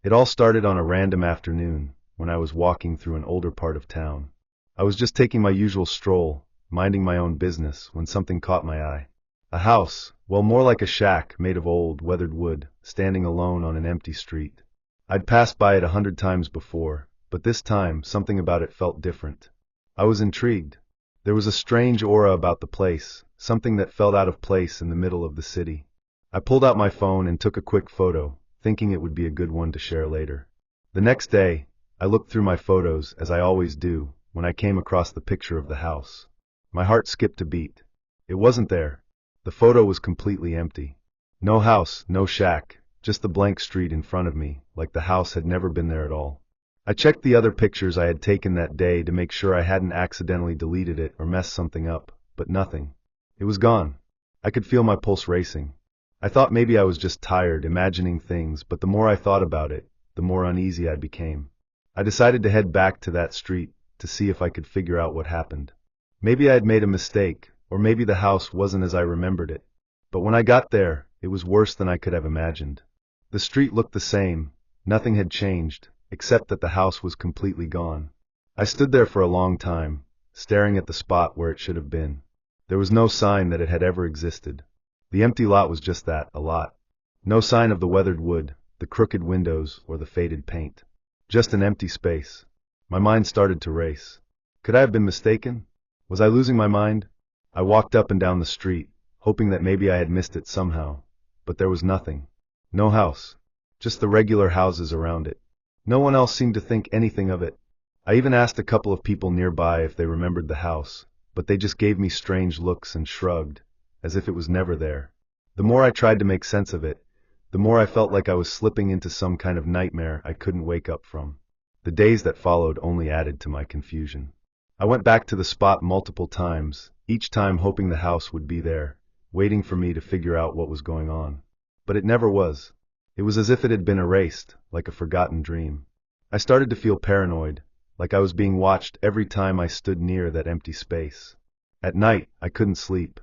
It all started on a random afternoon when I was walking through an older part of town. I was just taking my usual stroll, minding my own business, when something caught my eye. A house, well, more like a shack made of old, weathered wood, standing alone on an empty street. I'd passed by it 100 times before, but this time something about it felt different. I was intrigued. There was a strange aura about the place, something that felt out of place in the middle of the city. I pulled out my phone and took a quick photo, thinking it would be a good one to share later. The next day, I looked through my photos, as I always do, when I came across the picture of the house. My heart skipped a beat. It wasn't there. The photo was completely empty. No house, no shack, just the blank street in front of me, like the house had never been there at all. I checked the other pictures I had taken that day to make sure I hadn't accidentally deleted it or messed something up, but nothing. It was gone. I could feel my pulse racing. I thought maybe I was just tired, imagining things, but the more I thought about it, the more uneasy I became. I decided to head back to that street to see if I could figure out what happened. Maybe I had made a mistake, or maybe the house wasn't as I remembered it. But when I got there, it was worse than I could have imagined. The street looked the same. Nothing had changed, except that the house was completely gone. I stood there for a long time, staring at the spot where it should have been. There was no sign that it had ever existed. The empty lot was just that, a lot. No sign of the weathered wood, the crooked windows, or the faded paint. Just an empty space. My mind started to race. Could I have been mistaken? Was I losing my mind? I walked up and down the street, hoping that maybe I had missed it somehow. But there was nothing. No house. Just the regular houses around it. No one else seemed to think anything of it. I even asked a couple of people nearby if they remembered the house, but they just gave me strange looks and shrugged, as if it was never there. The more I tried to make sense of it, the more I felt like I was slipping into some kind of nightmare I couldn't wake up from. The days that followed only added to my confusion. I went back to the spot multiple times, each time hoping the house would be there, waiting for me to figure out what was going on. But it never was. It was as if it had been erased, like a forgotten dream. I started to feel paranoid, like I was being watched every time I stood near that empty space. At night, I couldn't sleep.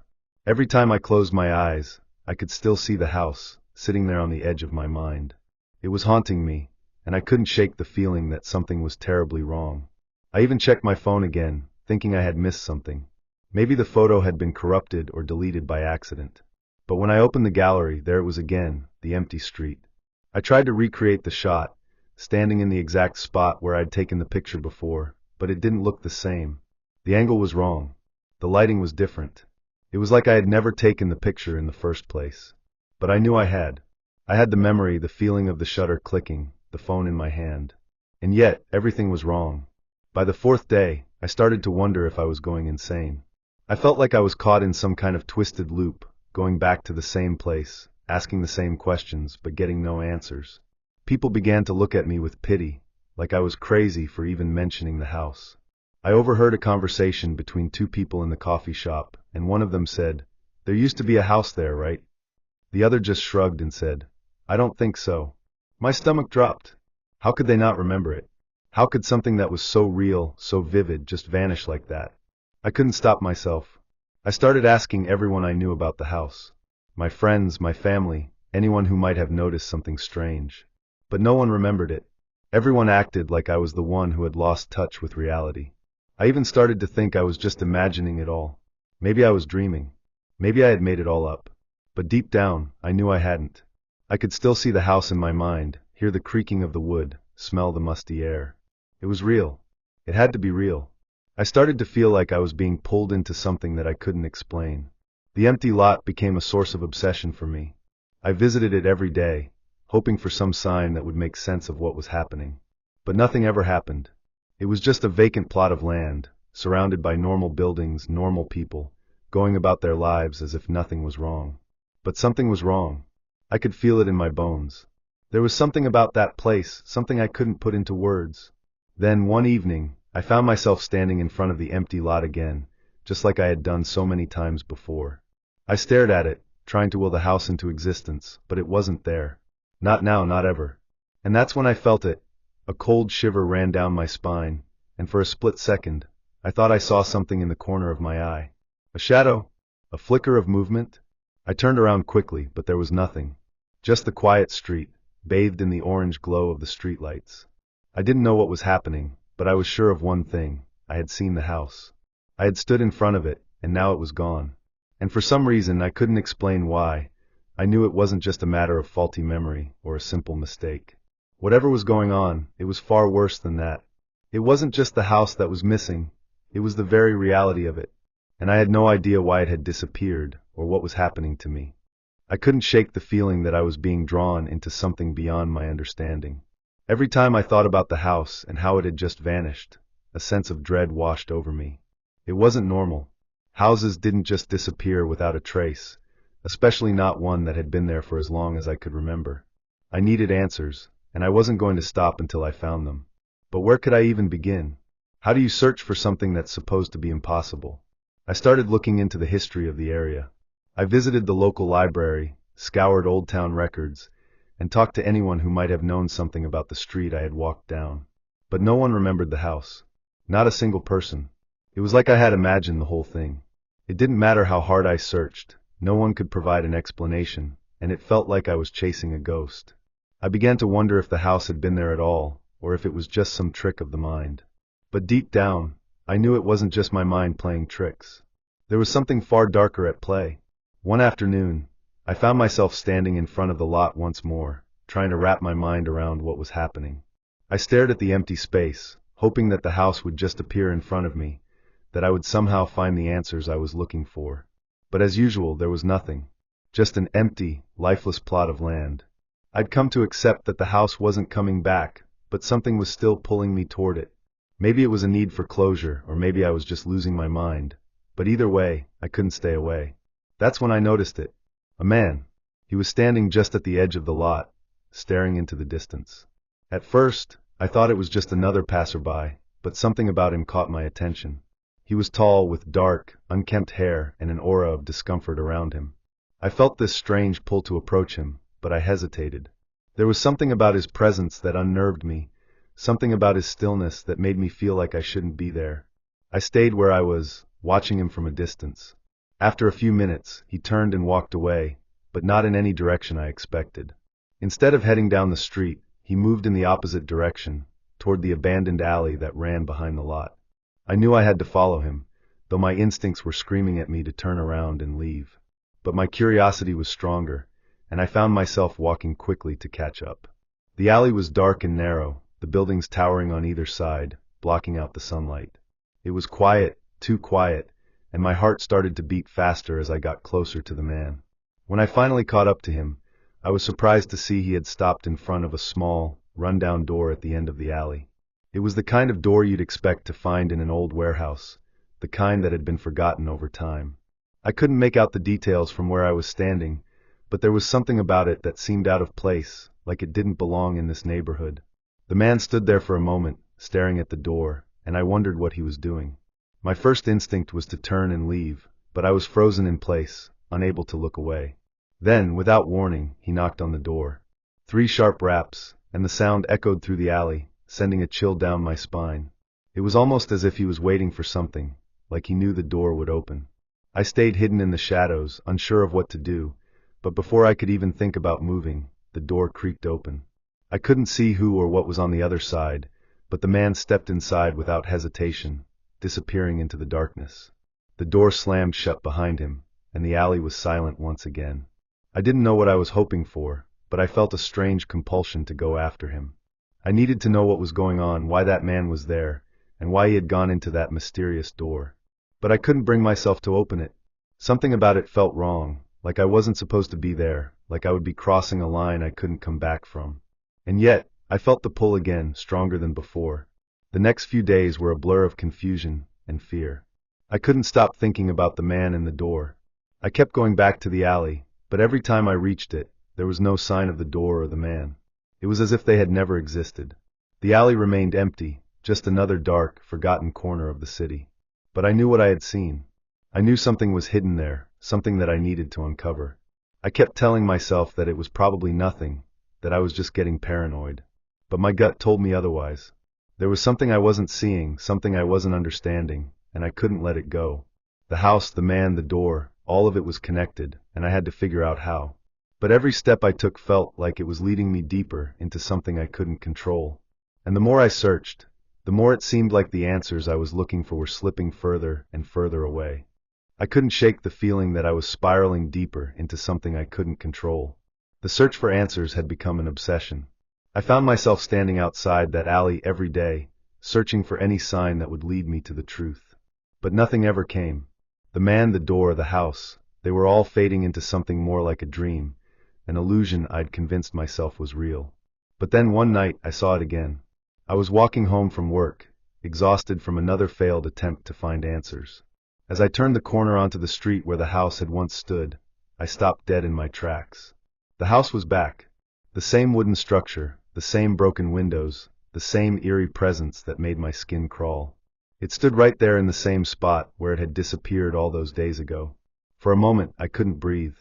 Every time I closed my eyes, I could still see the house, sitting there on the edge of my mind. It was haunting me, and I couldn't shake the feeling that something was terribly wrong. I even checked my phone again, thinking I had missed something. Maybe the photo had been corrupted or deleted by accident. But when I opened the gallery, there it was again, the empty street. I tried to recreate the shot, standing in the exact spot where I'd taken the picture before, but it didn't look the same. The angle was wrong. The lighting was different. It was like I had never taken the picture in the first place. But I knew I had. I had the memory, the feeling of the shutter clicking, the phone in my hand. And yet, everything was wrong. By the fourth day, I started to wonder if I was going insane. I felt like I was caught in some kind of twisted loop, going back to the same place, asking the same questions, but getting no answers. People began to look at me with pity, like I was crazy for even mentioning the house. I overheard a conversation between two people in the coffee shop, and one of them said, "There used to be a house there, right?" The other just shrugged and said, "I don't think so." My stomach dropped. How could they not remember it? How could something that was so real, so vivid, just vanish like that? I couldn't stop myself. I started asking everyone I knew about the house. My friends, my family, anyone who might have noticed something strange. But no one remembered it. Everyone acted like I was the one who had lost touch with reality. I even started to think I was just imagining it all. Maybe I was dreaming. Maybe I had made it all up. But deep down, I knew I hadn't. I could still see the house in my mind, hear the creaking of the wood, smell the musty air. It was real. It had to be real. I started to feel like I was being pulled into something that I couldn't explain. The empty lot became a source of obsession for me. I visited it every day, hoping for some sign that would make sense of what was happening. But nothing ever happened. It was just a vacant plot of land, surrounded by normal buildings, normal people, going about their lives as if nothing was wrong. But something was wrong. I could feel it in my bones. There was something about that place, something I couldn't put into words. Then, one evening, I found myself standing in front of the empty lot again, just like I had done so many times before. I stared at it, trying to will the house into existence, but it wasn't there. Not now, not ever. And that's when I felt it. A cold shiver ran down my spine, and for a split second, I thought I saw something in the corner of my eye. A shadow? A flicker of movement? I turned around quickly, but there was nothing. Just the quiet street, bathed in the orange glow of the streetlights. I didn't know what was happening, but I was sure of one thing: I had seen the house. I had stood in front of it, and now it was gone. And for some reason I couldn't explain why, I knew it wasn't just a matter of faulty memory or a simple mistake. Whatever was going on, it was far worse than that. It wasn't just the house that was missing, it was the very reality of it. And I had no idea why it had disappeared, or what was happening to me. I couldn't shake the feeling that I was being drawn into something beyond my understanding. Every time I thought about the house and how it had just vanished, a sense of dread washed over me. It wasn't normal. Houses didn't just disappear without a trace, especially not one that had been there for as long as I could remember. I needed answers, and I wasn't going to stop until I found them. But where could I even begin? How do you search for something that's supposed to be impossible? I started looking into the history of the area. I visited the local library, scoured old town records, and talked to anyone who might have known something about the street I had walked down. But no one remembered the house. Not a single person. It was like I had imagined the whole thing. It didn't matter how hard I searched, no one could provide an explanation, and it felt like I was chasing a ghost. I began to wonder if the house had been there at all, or if it was just some trick of the mind. But deep down, I knew it wasn't just my mind playing tricks. There was something far darker at play. One afternoon, I found myself standing in front of the lot once more, trying to wrap my mind around what was happening. I stared at the empty space, hoping that the house would just appear in front of me, that I would somehow find the answers I was looking for. But as usual, there was nothing. Just an empty, lifeless plot of land. I'd come to accept that the house wasn't coming back, but something was still pulling me toward it. Maybe it was a need for closure, or maybe I was just losing my mind. But either way, I couldn't stay away. That's when I noticed it. A man. He was standing just at the edge of the lot, staring into the distance. At first, I thought it was just another passerby, but something about him caught my attention. He was tall, with dark, unkempt hair and an aura of discomfort around him. I felt this strange pull to approach him, but I hesitated. There was something about his presence that unnerved me, something about his stillness that made me feel like I shouldn't be there. I stayed where I was, watching him from a distance. After a few minutes, he turned and walked away, but not in any direction I expected. Instead of heading down the street, he moved in the opposite direction, toward the abandoned alley that ran behind the lot. I knew I had to follow him, though my instincts were screaming at me to turn around and leave. But my curiosity was stronger, and I found myself walking quickly to catch up. The alley was dark and narrow, the buildings towering on either side, blocking out the sunlight. It was quiet, too quiet, and my heart started to beat faster as I got closer to the man. When I finally caught up to him, I was surprised to see he had stopped in front of a small, run-down door at the end of the alley. It was the kind of door you'd expect to find in an old warehouse, the kind that had been forgotten over time. I couldn't make out the details from where I was standing, but there was something about it that seemed out of place, like it didn't belong in this neighborhood. The man stood there for a moment, staring at the door, and I wondered what he was doing. My first instinct was to turn and leave, but I was frozen in place, unable to look away. Then, without warning, he knocked on the door. 3 sharp raps, and the sound echoed through the alley, sending a chill down my spine. It was almost as if he was waiting for something, like he knew the door would open. I stayed hidden in the shadows, unsure of what to do, but before I could even think about moving, the door creaked open. I couldn't see who or what was on the other side, but the man stepped inside without hesitation, disappearing into the darkness. The door slammed shut behind him, and the alley was silent once again. I didn't know what I was hoping for, but I felt a strange compulsion to go after him. I needed to know what was going on, why that man was there, and why he had gone into that mysterious door. But I couldn't bring myself to open it. Something about it felt wrong, like I wasn't supposed to be there, like I would be crossing a line I couldn't come back from. And yet, I felt the pull again, stronger than before. The next few days were a blur of confusion and fear. I couldn't stop thinking about the man in the door. I kept going back to the alley, but every time I reached it, there was no sign of the door or the man. It was as if they had never existed. The alley remained empty, just another dark, forgotten corner of the city. But I knew what I had seen. I knew something was hidden there, something that I needed to uncover. I kept telling myself that it was probably nothing, that I was just getting paranoid. But my gut told me otherwise. There was something I wasn't seeing, something I wasn't understanding, and I couldn't let it go. The house, the man, the door, all of it was connected, and I had to figure out how. But every step I took felt like it was leading me deeper into something I couldn't control. And the more I searched, the more it seemed like the answers I was looking for were slipping further and further away. I couldn't shake the feeling that I was spiraling deeper into something I couldn't control. The search for answers had become an obsession. I found myself standing outside that alley every day, searching for any sign that would lead me to the truth. But nothing ever came. The man, the door, the house, they were all fading into something more like a dream, an illusion I'd convinced myself was real. But then one night I saw it again. I was walking home from work, exhausted from another failed attempt to find answers. As I turned the corner onto the street where the house had once stood, I stopped dead in my tracks. The house was back. The same wooden structure, the same broken windows, the same eerie presence that made my skin crawl. It stood right there in the same spot where it had disappeared all those days ago. For a moment I couldn't breathe.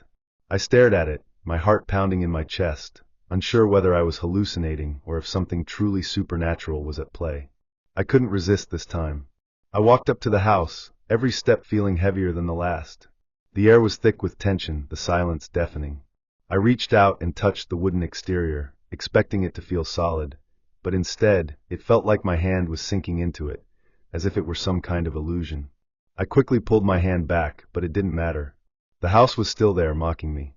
I stared at it, my heart pounding in my chest, unsure whether I was hallucinating or if something truly supernatural was at play. I couldn't resist this time. I walked up to the house, every step feeling heavier than the last. The air was thick with tension, the silence deafening. I reached out and touched the wooden exterior, expecting it to feel solid, but instead, it felt like my hand was sinking into it, as if it were some kind of illusion. I quickly pulled my hand back, but it didn't matter. The house was still there, mocking me.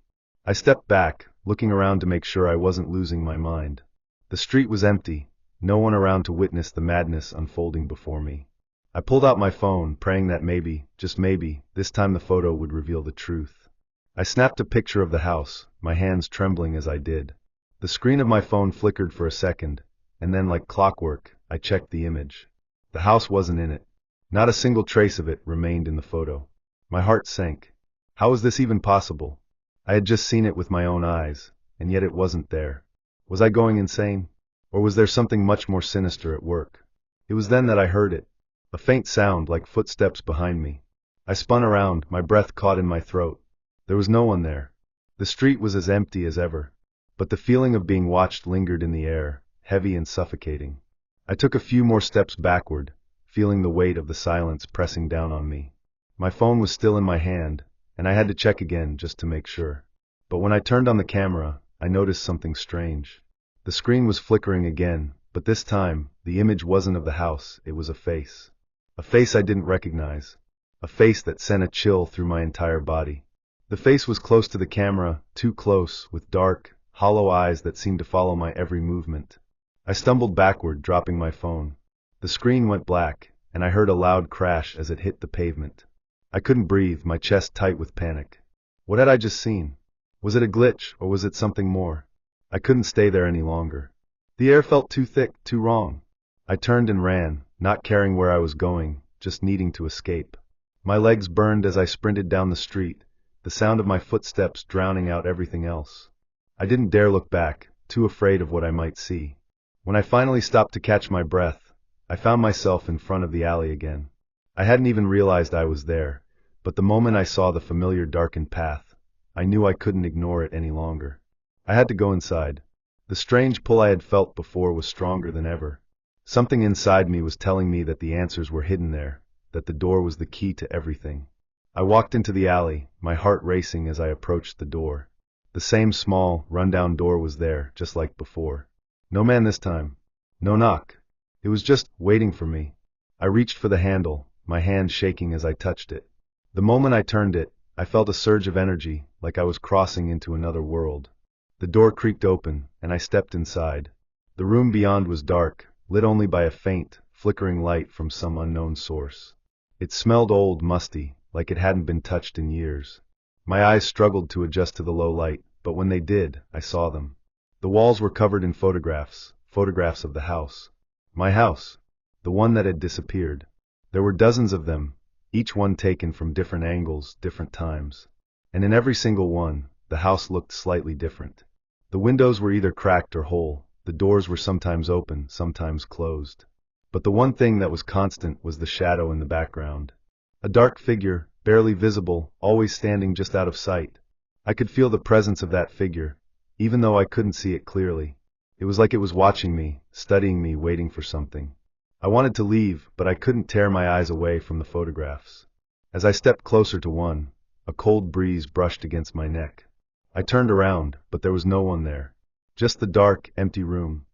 I stepped back, looking around to make sure I wasn't losing my mind. The street was empty, no one around to witness the madness unfolding before me. I pulled out my phone, praying that maybe, just maybe, this time the photo would reveal the truth. I snapped a picture of the house, my hands trembling as I did. The screen of my phone flickered for a second, and then like clockwork, I checked the image. The house wasn't in it. Not a single trace of it remained in the photo. My heart sank. How was this even possible? I had just seen it with my own eyes, and yet it wasn't there. Was I going insane? Or was there something much more sinister at work? It was then that I heard it. A faint sound like footsteps behind me. I spun around, my breath caught in my throat. There was no one there. The street was as empty as ever. But the feeling of being watched lingered in the air, heavy and suffocating. I took a few more steps backward, feeling the weight of the silence pressing down on me. My phone was still in my hand, and I had to check again just to make sure. But when I turned on the camera, I noticed something strange. The screen was flickering again, but this time, the image wasn't of the house, it was a face. A face I didn't recognize. A face that sent a chill through my entire body. The face was close to the camera, too close, with dark, hollow eyes that seemed to follow my every movement. I stumbled backward, dropping my phone. The screen went black, and I heard a loud crash as it hit the pavement. I couldn't breathe, my chest tight with panic. What had I just seen? Was it a glitch, or was it something more? I couldn't stay there any longer. The air felt too thick, too wrong. I turned and ran, not caring where I was going, just needing to escape. My legs burned as I sprinted down the street, the sound of my footsteps drowning out everything else. I didn't dare look back, too afraid of what I might see. When I finally stopped to catch my breath, I found myself in front of the alley again. I hadn't even realized I was there, but the moment I saw the familiar darkened path, I knew I couldn't ignore it any longer. I had to go inside. The strange pull I had felt before was stronger than ever. Something inside me was telling me that the answers were hidden there, that the door was the key to everything. I walked into the alley, my heart racing as I approached the door. The same small, rundown door was there, just like before. No man this time. No knock. It was just waiting for me. I reached for the handle, my hand shaking as I touched it. The moment I turned it, I felt a surge of energy, like I was crossing into another world. The door creaked open, and I stepped inside. The room beyond was dark, lit only by a faint, flickering light from some unknown source. It smelled old, musty, like it hadn't been touched in years. My eyes struggled to adjust to the low light, but when they did, I saw them. The walls were covered in photographs, photographs of the house. My house. The one that had disappeared. There were dozens of them, each one taken from different angles, different times. And in every single one, the house looked slightly different. The windows were either cracked or whole, the doors were sometimes open, sometimes closed. But the one thing that was constant was the shadow in the background. A dark figure, barely visible, always standing just out of sight. I could feel the presence of that figure, even though I couldn't see it clearly. It was like it was watching me, studying me, waiting for something. I wanted to leave, but I couldn't tear my eyes away from the photographs. As I stepped closer to one, a cold breeze brushed against my neck. I turned around, but there was no one there. Just the dark, empty room.